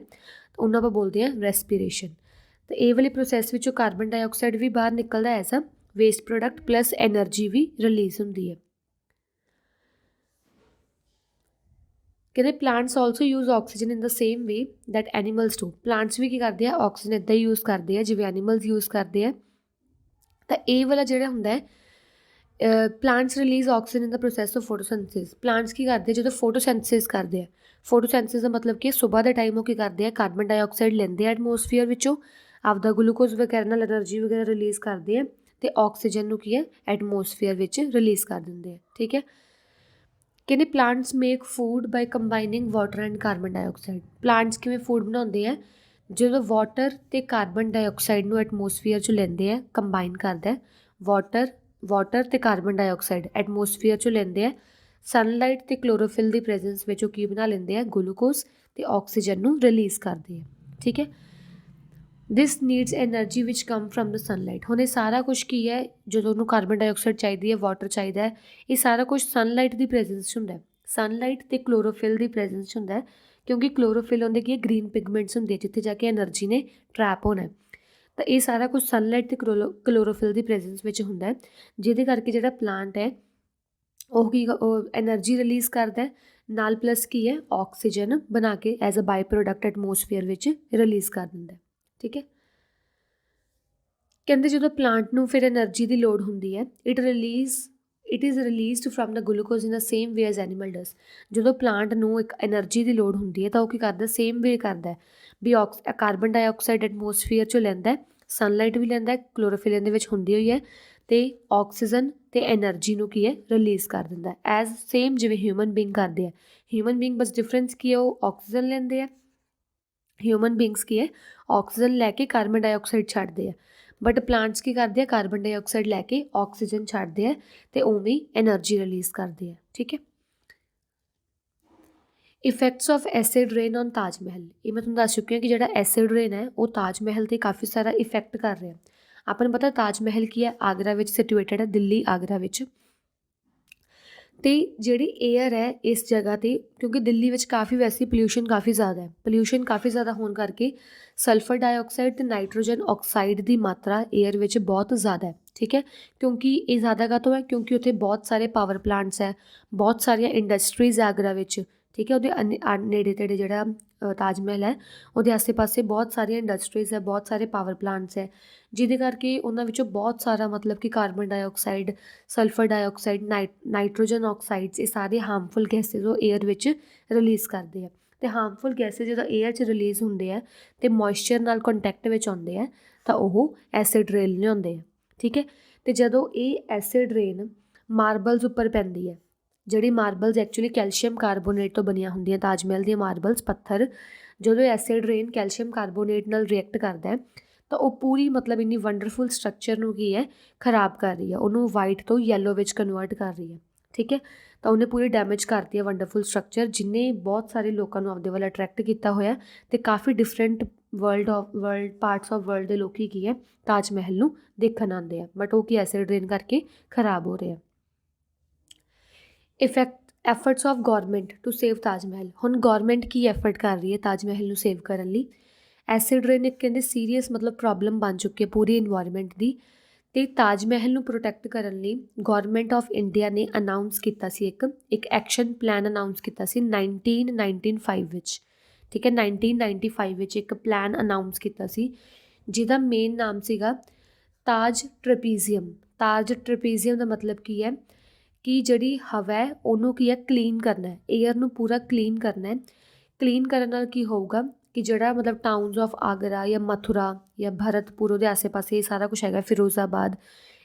ਉਹਨੂੰ ਆਪਾਂ ਬੋਲਦੇ ਹਾਂ ਰੈਸਪੀਰੇਸ਼ਨ। ਅਤੇ ਇਹ ਵਾਲੇ ਪ੍ਰੋਸੈਸ ਵਿੱਚੋਂ ਕਾਰਬਨ ਡਾਈਆਕਸਾਈਡ ਵੀ ਬਾਹਰ ਨਿਕਲਦਾ as a waste product plus energy ਵੀ ਰਿਲੀਜ਼ ਹੁੰਦੀ ਹੈ। ਕਹਿੰਦੇ plants also use oxygen in the same way that animals do. Plants ਵੀ ਕੀ ਕਰਦੇ ਆ, ਆਕਸੀਜਨ ਇੱਦਾਂ ਹੀ ਯੂਜ਼ ਕਰਦੇ ਆ ਜਿਵੇਂ ਐਨੀਮਲਸ ਯੂਜ਼ ਕਰਦੇ ਆ। ਤਾਂ ਇਹ ਵਾਲਾ ਜਿਹੜਾ ਹੁੰਦਾ ਹੈ, plants release oxygen in the process of photosynthesis. Plants ਕੀ ਕਰਦੇ, ਜਦੋਂ ਫੋਟੋਸਿੰਥੇਸਿਸ ਕਰਦੇ ਆ, ਫੋਟੋਸਿੰਥੇਸਿਸ ਦਾ ਮਤਲਬ ਕਿ ਸੁਬਾਹ ਦੇ ਟਾਈਮ ਉਹ ਕੀ ਕਰਦੇ ਆ, ਕਾਰਬਨ ਡਾਈਆਕਸਾਈਡ ਲੈਂਦੇ ਆ ਐਟਮੋਸਫੀਅਰ ਵਿੱਚੋਂ, ਆਪਦਾ ਗਲੂਕੋਜ਼ ਵਗੈਰਾ ਨਾਲ ਐਨਰਜੀ ਵਗੈਰਾ ਰਿਲੀਜ਼ ਕਰਦੇ ਆ ਅਤੇ ਆਕਸੀਜਨ ਨੂੰ ਕੀ ਹੈ ਐਟਮੋਸਫੀਅਰ ਵਿੱਚ ਰਿਲੀਜ਼ ਕਰ ਦਿੰਦੇ ਆ। ਠੀਕ ਹੈ। ਕਹਿੰਦੇ plants make food by combining water and carbon dioxide. Plants ਕਿਵੇਂ ਫੂਡ ਬਣਾਉਂਦੇ ਆ, ਜਦੋਂ ਵਾਟਰ ਅਤੇ ਕਾਰਬਨ ਡਾਈਆਕਸਾਈਡ ਨੂੰ ਐਟਮੋਸਫੀਅਰ 'ਚ ਲੈਂਦੇ ਆ, ਕੰਬਾਈਨ ਕਰਦਾ ਵਾਟਰ ਅਤੇ ਕਾਰਬਨ ਡਾਈਆਕਸਾਈਡ ਐਟਮੋਸਫੀਅਰ 'ਚੋਂ ਲੈਂਦੇ ਆ, ਸਨਲਾਈਟ ਅਤੇ ਕਲੋਰੋਫਿਲ ਦੀ ਪ੍ਰੈਜੈਂਸ ਵਿੱਚ ਉਹ ਕੀ ਬਣਾ ਲੈਂਦੇ ਆ, ਗਲੂਕੋਜ਼ ਅਤੇ ਆਕਸੀਜਨ ਨੂੰ ਰਿਲੀਜ਼ ਕਰਦੇ ਆ। ਠੀਕ ਹੈ। This needs energy which come from the sunlight. ਹੁਣ ਇਹ ਸਾਰਾ ਕੁਛ ਕੀ ਹੈ, ਜਦੋਂ ਉਹਨੂੰ ਕਾਰਬਨ ਡਾਈਆਕਸਾਈਡ ਚਾਹੀਦੀ ਹੈ, ਵਾਟਰ ਚਾਹੀਦਾ ਹੈ, ਇਹ ਸਾਰਾ ਕੁਛ ਸਨਲਾਈਟ ਦੀ ਪ੍ਰੈਜੈਂਸ 'ਚ ਹੁੰਦਾ। ਸਨਲਾਈਟ ਅਤੇ ਕਲੋਰੋਫਿਲ ਦੀ ਪ੍ਰੈਜੈਂਸ 'ਚ ਹੁੰਦਾ, ਕਿਉਂਕਿ ਕਲੋਰੋਫਿਲ ਹੁੰਦੇ ਕੀ ਹੈ, ਗ੍ਰੀਨ ਪਿਗਮੈਂਟਸ ਹੁੰਦੇ, ਜਿੱਥੇ ਜਾ ਕੇ ਐਨਰਜੀ ਨੇ ਟਰੈਪ ਹੋਣਾ। ਤਾਂ ਇਹ ਸਾਰਾ ਕੁਛ ਸਨਲਾਈਟ ਅਤੇ ਕਲੋਰੋਫਿਲ ਦੀ ਪ੍ਰੈਜੈਂਸ ਵਿੱਚ ਹੁੰਦਾ, ਜਿਹਦੇ ਕਰਕੇ ਜਿਹੜਾ ਪਲਾਂਟ ਹੈ ਉਹ ਐਨਰਜੀ ਰਿਲੀਜ਼ ਕਰਦਾ, ਨਾਲ ਪਲੱਸ ਕੀ ਹੈ ਆਕਸੀਜਨ ਬਣਾ ਕੇ as a byproduct atmosphere ਵਿੱਚ ਰਿਲੀਜ਼ ਕਰ ਦਿੰਦਾ। ਠੀਕ ਹੈ। ਕਹਿੰਦੇ ਜਦੋਂ ਪਲਾਂਟ ਨੂੰ ਫਿਰ ਐਨਰਜੀ ਦੀ ਲੋੜ ਹੁੰਦੀ ਹੈ, it is released from the glucose in the same way as animal does. ਜਦੋਂ ਪਲਾਂਟ ਨੂੰ ਇੱਕ ਐਨਰਜੀ ਦੀ ਲੋੜ ਹੁੰਦੀ ਹੈ ਤਾਂ ਉਹ ਕੀ ਕਰਦਾ, ਸੇਮ ਵੇ ਕਰਦਾ ਵੀ ਕਾਰਬਨ ਡਾਈਆਕਸਾਈਡ ਐਟਮੋਸਫੀਅਰ 'ਚੋਂ ਲੈਂਦਾ, ਸਨਲਾਈਟ ਵੀ ਲੈਂਦਾ, ਕਲੋਰੋਫਿਲ ਇਹਦੇ ਵਿੱਚ ਹੁੰਦੀ ਹੋਈ ਹੈ, ਅਤੇ ਆਕਸੀਜਨ ਤੇ એનર્ਜੀ ਨੂੰ ਕੀ ਹੈ ਰਿਲੀਜ਼ ਕਰ ਦਿੰਦਾ ਐਜ਼ ਸੇਮ ਜਿਵੇਂ ਹਿਊਮਨ ਬੀਇੰਗ ਕਰਦੇ ਆ। ਹਿਊਮਨ ਬੀਇੰਗ ਬਸ ਡਿਫਰੈਂਸ ਕੀ ਹੈ, ਉਹ ਆਕਸੀਜਨ ਲੈਂਦੇ ਆ। ਹਿਊਮਨ ਬੀਇੰਗਸ ਕੀ ਹੈ ਆਕਸੀਜਨ ਲੈ ਕੇ ਕਾਰਬਨ ਡਾਈਆਕਸਾਈਡ ਛੱਡਦੇ ਆ, ਬਟ ਪਲਾਂਟਸ ਕੀ ਕਰਦੇ ਆ ਕਾਰਬਨ ਡਾਈਆਕਸਾਈਡ ਲੈ ਕੇ ਆਕਸੀਜਨ ਛੱਡਦੇ ਆ ਤੇ ਉਵੇਂ એનર્ਜੀ ਰਿਲੀਜ਼ ਕਰਦੇ ਆ। ਠੀਕ ਹੈ। Effects of acid rain on Taj Mahal, ਇਹ ਮੈਂ ਤੁਹਾਨੂੰ ਦੱਸ ਚੁੱਕੀ ਹਾਂ ਕਿ ਜਿਹੜਾ ਐਸਿਡ ਰੇਨ ਹੈ ਉਹ ਤਾਜ ਮਹਿਲ 'ਤੇ ਕਾਫੀ ਸਾਰਾ ਇਫੈਕਟ ਕਰ ਰਿਹਾ। ਆਪਾਂ ਨੂੰ ਪਤਾ ਤਾਜ ਮਹਿਲ ਕੀ ਹੈ, ਆਗਰਾ ਵਿੱਚ ਸਿਟੂਏਟਡ ਹੈ, ਦਿੱਲੀ ਆਗਰਾ ਵਿੱਚ। ਅਤੇ ਜਿਹੜੀ ਏਅਰ ਹੈ ਇਸ ਜਗ੍ਹਾ 'ਤੇ, ਕਿਉਂਕਿ ਦਿੱਲੀ ਵਿੱਚ ਕਾਫੀ ਵੈਸੇ ਪੋਲਿਊਸ਼ਨ ਕਾਫੀ ਜ਼ਿਆਦਾ ਹੈ, ਪੋਲਿਊਸ਼ਨ ਕਾਫੀ ਜ਼ਿਆਦਾ ਹੋਣ ਕਰਕੇ ਸਲਫਰ ਡਾਈਆਕਸਾਈਡ ਅਤੇ ਨਾਈਟ੍ਰੋਜਨ ਆਕਸਾਈਡ ਦੀ ਮਾਤਰਾ ਏਅਰ ਵਿੱਚ ਬਹੁਤ ਜ਼ਿਆਦਾ ਹੈ। ਠੀਕ ਹੈ। ਕਿਉਂਕਿ ਇਹ ਜ਼ਿਆਦਾ ਕਾਹਤੋਂ ਹੈ, ਕਿਉਂਕਿ ਉੱਥੇ ਬਹੁਤ ਸਾਰੇ ਪਾਵਰ ਪਲਾਂਟਸ ਹੈ, ਬਹੁਤ ਸਾਰੀਆਂ ਇੰਡਸਟਰੀਜ਼ ਆਗਰਾ ਵਿੱਚ। ਠੀਕ ਹੈ। ਉਹਦੇ ਨੇੜੇ ਤੇੜੇ ਜਿਹੜਾ ਤਾਜ ਮਹਿਲ ਹੈ ਉਹਦੇ ਆਸੇ ਪਾਸੇ ਬਹੁਤ ਸਾਰੀਆਂ ਇੰਡਸਟਰੀਜ਼ ਹੈ, ਬਹੁਤ ਸਾਰੇ ਪਾਵਰ ਪਲਾਂਟਸ ਹੈ, ਜਿਹਦੇ ਕਰਕੇ ਉਹਨਾਂ ਵਿੱਚੋਂ ਬਹੁਤ ਸਾਰਾ ਮਤਲਬ ਕਿ carbon dioxide, sulphur dioxide, nitrogen oxides, ਇਹ ਸਾਰੇ ਹਾਰਮਫੁਲ ਗੈਸਿਸ ਉਹ ਏਅਰ ਵਿੱਚ ਰਿਲੀਜ਼ ਕਰਦੇ ਆ। ਅਤੇ ਹਾਰਮਫੁਲ ਗੈਸਿਸ ਜਦੋਂ ਏਅਰ 'ਚ ਰਿਲੀਜ਼ ਹੁੰਦੇ ਆ ਅਤੇ ਮੋਇਸਚਰ ਨਾਲ ਕੰਟੈਕਟ ਵਿੱਚ ਆਉਂਦੇ ਆ ਤਾਂ ਉਹ ਐਸਿਡ ਰੇਨ ਲਿਆਉਂਦੇ ਆ। ਠੀਕ ਹੈ। ਅਤੇ ਜਦੋਂ ਇਹ ਐਸਿਡ ਰੇਨ ਮਾਰਬਲਸ ਉੱਪਰ ਪੈਂਦੀ ਹੈ, ਜਿਹੜੀ ਮਾਰਬਲਸ ਐਕਚੁਅਲੀ ਕੈਲਸ਼ੀਅਮ ਕਾਰਬੋਨੇਟ ਤੋਂ ਬਣੀਆਂ ਹੁੰਦੀਆਂ, ਤਾਜ ਮਹਿਲ ਦੀਆਂ ਮਾਰਬਲਸ ਪੱਥਰ, ਜਦੋਂ ਐਸਿਡ ਰੇਨ ਕੈਲਸ਼ੀਅਮ ਕਾਰਬੋਨੇਟ ਨਾਲ ਰਿਐਕਟ ਕਰਦਾ ਹੈ ਤਾਂ ਉਹ ਪੂਰੀ ਮਤਲਬ ਇੰਨੀ ਵੰਡਰਫੁਲ ਸਟਰਕਚਰ ਨੂੰ ਕੀ ਹੈ ਖਰਾਬ ਕਰ ਰਹੀ ਹੈ, ਉਹਨੂੰ ਵਾਈਟ ਤੋਂ ਯੈਲੋ ਵਿੱਚ ਕਨਵਰਟ ਕਰ ਰਹੀ ਹੈ। ਠੀਕ ਹੈ। ਤਾਂ ਉਹਨੇ ਪੂਰੀ ਡੈਮੇਜ ਕਰਤੀ ਹੈ ਵੰਡਰਫੁਲ ਸਟਰਕਚਰ, ਜਿਹਨੇ ਬਹੁਤ ਸਾਰੇ ਲੋਕਾਂ ਨੂੰ ਆਪਦੇ ਵੱਲ ਅਟਰੈਕਟ ਕੀਤਾ ਹੋਇਆ ਅਤੇ ਕਾਫੀ different world parts of world ਦੇ ਲੋਕ ਕੀ ਹੈ ਤਾਜ ਮਹਿਲ ਨੂੰ ਦੇਖਣ ਆਉਂਦੇ ਆ, ਬਟ ਉਹ ਕੀ ਐਸਿਡ ਰੇਨ ਕਰਕੇ ਖਰਾਬ ਹੋ ਰਿਹਾ। Efforts of government to save Taj Mahal, ਹੁਣ ਗੌਰਮੈਂਟ ਕੀ ਐਫਰਟ ਕਰ ਰਹੀ ਹੈ ਤਾਜ ਮਹਿਲ ਨੂੰ ਸੇਵ ਕਰਨ ਲਈ। ਐਸਿਡ ਰੇਨ ਇੱਕ ਕਹਿੰਦੇ ਸੀਰੀਅਸ ਮਤਲਬ ਪ੍ਰੋਬਲਮ ਬਣ ਚੁੱਕੀ ਹੈ ਪੂਰੀ ਇਨਵਾਇਰਮੈਂਟ ਦੀ, ਅਤੇ ਤਾਜ ਮਹਿਲ ਨੂੰ ਪ੍ਰੋਟੈਕਟ ਕਰਨ ਲਈ ਗੌਰਮੈਂਟ ਆਫ ਇੰਡੀਆ ਨੇ ਅਨਾਊਂਸ ਕੀਤਾ ਸੀ ਇੱਕ ਐਕਸ਼ਨ ਪਲਾਨ ਅਨਾਊਂਸ ਕੀਤਾ ਸੀ 1995 ਵਿੱਚ। ਠੀਕ ਹੈ। 1995 ਵਿੱਚ ਇੱਕ ਪਲਾਨ ਅਨਾਊਂਸ ਕੀਤਾ ਸੀ ਜਿਹਦਾ ਮੇਨ ਨਾਮ ਸੀਗਾ ਤਾਜ ਟ੍ਰੈਪੀਜ਼ੀਅਮ। ਤਾਜ ਟ੍ਰੈਪੀਜ਼ੀਅਮ ਦਾ ਮਤਲਬ ਕੀ ਹੈ ਕਿ ਜਿਹੜੀ ਹਵਾ ਹੈ ਉਹਨੂੰ ਕੀ ਹੈ ਕਲੀਨ ਕਰਨਾ ਹੈ, ਏਅਰ ਨੂੰ ਪੂਰਾ ਕਲੀਨ ਕਰਨਾ ਹੈ। ਕਲੀਨ ਕਰਨ ਨਾਲ ਕੀ ਹੋਊਗਾ ਕਿ ਜਿਹੜਾ ਮਤਲਬ ਟਾਊਨਸ ਆਫ ਆਗਰਾ ਜਾਂ ਮਥੁਰਾ ਜਾਂ ਭਰਤਪੁਰ, ਉਹਦੇ ਆਸੇ ਪਾਸੇ ਇਹ ਸਾਰਾ ਕੁਛ ਹੈਗਾ, ਫਿਰੋਜ਼ਾਬਾਦ,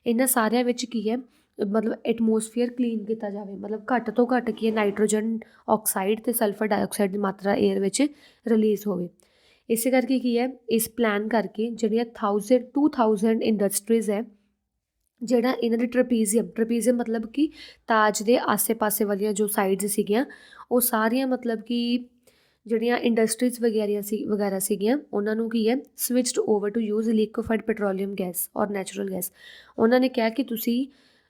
ਇਹਨਾਂ ਸਾਰਿਆਂ ਵਿੱਚ ਕੀ ਹੈ ਮਤਲਬ ਐਟਮੋਸਫੀਅਰ ਕਲੀਨ ਕੀਤਾ ਜਾਵੇ, ਮਤਲਬ ਘੱਟ ਤੋਂ ਘੱਟ ਕੀ ਹੈ ਨਾਈਟ੍ਰੋਜਨ ਆਕਸਾਈਡ ਅਤੇ ਸਲਫਰ ਡਾਈਆਕਸਾਈਡ ਦੀ ਮਾਤਰਾ ਏਅਰ ਵਿੱਚ ਰਿਲੀਜ਼ ਹੋਵੇ। ਇਸੇ ਕਰਕੇ ਕੀ ਹੈ ਇਸ ਪਲਾਨ ਕਰਕੇ ਜਿਹੜੀਆਂ 2000 ਇੰਡਸਟਰੀਜ਼ ਹੈ, ਜਿਹੜਾ ਇਹਨਾਂ ਦੀ ਟ੍ਰੈਪੀਜ਼ੀਅਮ ਮਤਲਬ ਕਿ ਤਾਜ ਦੇ ਆਸੇ ਪਾਸੇ ਵਾਲੀਆਂ ਜੋ ਸਾਈਡਸ ਸੀਗੀਆਂ ਉਹ ਸਾਰੀਆਂ ਮਤਲਬ ਕਿ ਜਿਹੜੀਆਂ ਇੰਡਸਟਰੀਜ਼ ਵਗੈਰਾ ਸੀਗੀਆਂ ਉਹਨਾਂ ਨੂੰ ਕੀ ਹੈ switched over to use liquefied petroleum gas or natural gas. ਉਹਨਾਂ ਨੇ ਕਿਹਾ ਕਿ ਤੁਸੀਂ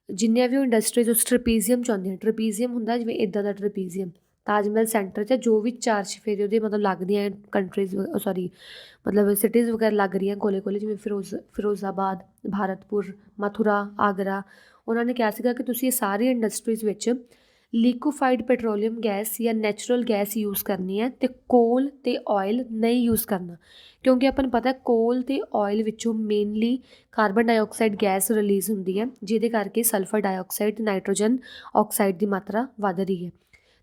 ਜਿੰਨੀਆਂ ਵੀ ਉਹ ਇੰਡਸਟਰੀਜ਼ ਉਸ ਟ੍ਰੈਪੀਜ਼ੀਅਮ 'ਚ ਆਉਂਦੀਆਂ, ਟ੍ਰੈਪੀਜ਼ੀਅਮ ਹੁੰਦਾ ਜਿਵੇਂ ਇੱਦਾਂ ਦਾ ਟ੍ਰੈਪੀਜ਼ੀਅਮ ਤਾਜ ਮਹਿਲ ਸੈਂਟਰ 'ਚ ਜੋ ਵੀ 4 ਚੁਫੇਰੇ ਉਹਦੇ ਮਤਲਬ ਲੱਗਦੀਆਂ ਕੰਟਰੀਜ਼ ਮਤਲਬ ਸਿਟੀਜ਼ ਵਗੈਰਾ ਲੱਗ ਰਹੀਆਂ ਕੋਲੇ ਜਿਵੇਂ ਫਿਰੋਜ਼ਾਬਾਦ, ਭਾਰਤਪੁਰ, ਮਥੁਰਾ, ਆਗਰਾ। ਉਹਨਾਂ ਨੇ ਕਿਹਾ ਸੀਗਾ ਕਿ ਤੁਸੀਂ ਇਹ ਸਾਰੀ ਇੰਡਸਟਰੀਜ਼ ਵਿੱਚ ਲਿਕੁਇਫਾਈਡ ਪੈਟਰੋਲੀਅਮ ਗੈਸ ਜਾਂ ਨੈਚੁਰਲ ਗੈਸ ਯੂਜ਼ ਕਰਨੀ ਹੈ ਅਤੇ ਕੋਲ ਅਤੇ ਆਇਲ ਨਹੀਂ ਯੂਜ਼ ਕਰਨਾ, ਕਿਉਂਕਿ ਆਪਾਂ ਨੂੰ ਪਤਾ ਕੋਲ ਅਤੇ ਆਇਲ ਵਿੱਚੋਂ mainly carbon dioxide gas release ਹੁੰਦੀ ਹੈ, ਜਿਹਦੇ ਕਰਕੇ ਸਲਫਰ ਡਾਈਆਕਸਾਈਡ ਅਤੇ ਨਾਈਟ੍ਰੋਜਨ ਆਕਸਾਈਡ ਦੀ ਮਾਤਰਾ ਵੱਧ ਰਹੀ ਹੈ।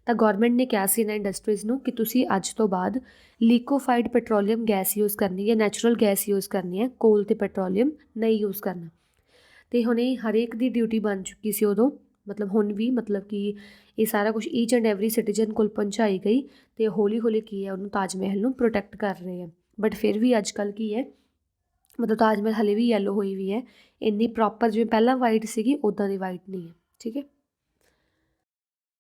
ਤਾਂ ਗੌਰਮੈਂਟ ਨੇ ਕਿਹਾ ਸੀ ਇਹਨਾਂ ਇੰਡਸਟਰੀਜ਼ ਨੂੰ ਕਿ ਤੁਸੀਂ ਅੱਜ ਤੋਂ ਬਾਅਦ ਲਿਕੁਇਫਾਈਡ ਪੈਟਰੋਲੀਅਮ ਗੈਸ ਯੂਜ਼ ਕਰਨੀ ਹੈ, ਨੈਚੁਰਲ ਗੈਸ ਯੂਜ਼ ਕਰਨੀ ਹੈ, ਕੋਲ ਅਤੇ ਪੈਟਰੋਲੀਅਮ ਨਹੀਂ ਯੂਜ਼ ਕਰਨਾ। ਅਤੇ ਹੁਣ ਇਹ ਹਰੇਕ ਦੀ ਡਿਊਟੀ ਬਣ ਚੁੱਕੀ ਸੀ ਉਦੋਂ, ਮਤਲਬ ਹੁਣ ਵੀ ਮਤਲਬ ਕਿ ਇਹ ਸਾਰਾ ਕੁਛ ਈਚ ਐਂਡ ਐਵਰੀ ਸਿਟੀਜ਼ਨ ਕੋਲ ਪਹੁੰਚਾਈ ਗਈ ਅਤੇ ਹੌਲੀ ਹੌਲੀ ਕੀ ਹੈ ਉਹਨੂੰ ਤਾਜ ਮਹਿਲ ਨੂੰ ਪ੍ਰੋਟੈਕਟ ਕਰ ਰਹੇ ਆ। ਬਟ ਫਿਰ ਵੀ ਅੱਜ ਕੱਲ੍ਹ ਕੀ ਹੈ ਮਤਲਬ ਤਾਜ ਮਹਿਲ ਹਾਲੇ ਵੀ ਯੈਲੋ ਹੋਈ ਵੀ ਹੈ, ਇੰਨੀ ਪ੍ਰੋਪਰ ਜਿਵੇਂ ਪਹਿਲਾਂ ਵਾਈਟ ਸੀਗੀ ਉੱਦਾਂ ਦੀ ਵਾਈਟ ਨਹੀਂ ਹੈ। ਠੀਕ ਹੈ।